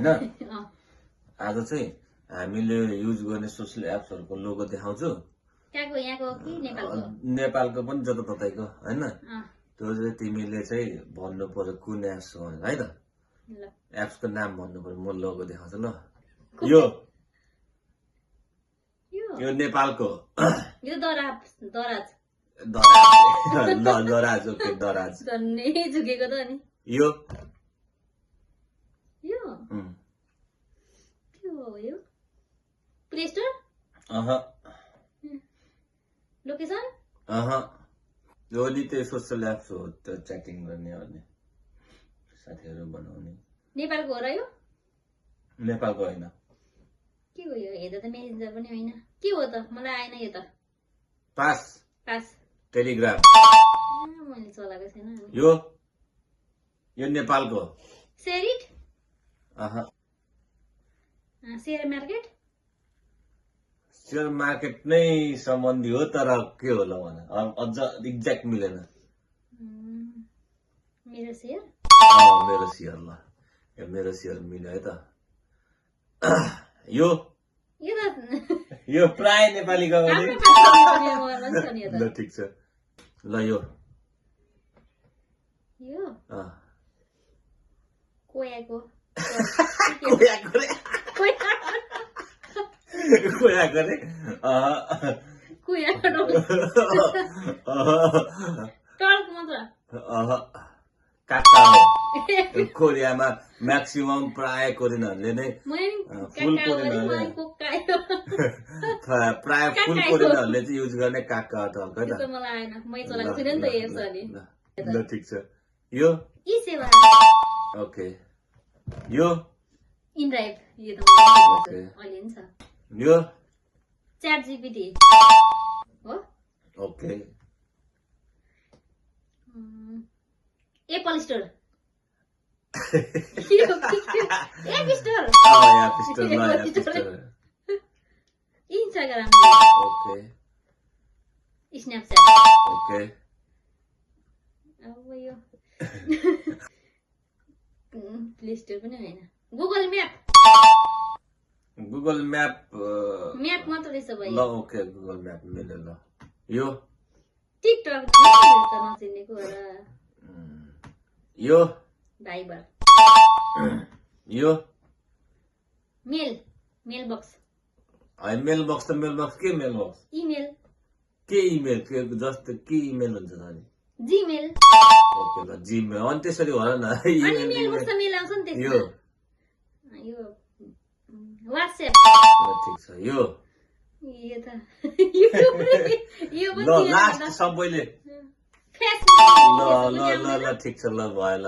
हैन आज चाहिँ हामीले युज गर्ने सोशल एप्सहरुको लोगो देखाउँछु कहाँको यहाँको कि नेपालको नेपालको पनि जताततैको हैन त्यो चाहिँ तिमीले चाहिँ भन्नु पर्यो कुन एप्स हो है त एप्सको नाम भन्नु पर्यो म लोगो देखाउँछु ल यो नेपालको यो दराज दराज ओके दराज धन्ने झुकेको त नि यो प्ले स्टोर लोकेसन ओली त्यो सोशल एप्स हो त्यो च्याटिङ गर्ने साथीहरु बनाउने नेपालको हो र यो नेपालको हैन के हो यो हेर्दा त मेसेन्जर पनि हैन के हो त मलाई आएन यो त पास टेलिग्राम मैले चलाएको छैन यो नेपालको शेयर मार्केट नै सम्बन्धी हो तर के होला भने अझ एक्ज्याक्ट मिलेन मेरो शेयर ल मेरो शेयर मिल्यो है त यो प्राय नेपाली गाउँले ल ठीक छ ल यो कोयाको काका हो कोरियामा म्याक्सिमम प्राय कोरियनहरुले नै फुल कोरियनहरुले चाहिँ युज गर्ने काका हो त ल ठीक छ यो ओके यो इनड्राइभ यो त अहिले नि छ यो च्याट जीपीटी हो okay Apple store Instagram okay Snapchat okay अब यो प्ले स्टोर पनि हैन गुगल म्याप मात्र रहेछ भाइ ल ओके गुगल म्याप मिल्यो ल यो टिकटक नचिनेको होला यो भाइबर यो मेल बक्स मेल बक्स त मेल बक्स के मेल बक्स इमेल के इमेल के जस्तो के इमेल हुन्छ त अनि जीमेल ओके ल जीमेल अनि त्यसरी होला न अनि मेल बक्स त मेल आउँछ नि त्यसमा यो WhatsApp ठीक छ यो त ल लास्ट सबैले फेसबुक ल ठीक छ ल भयो ल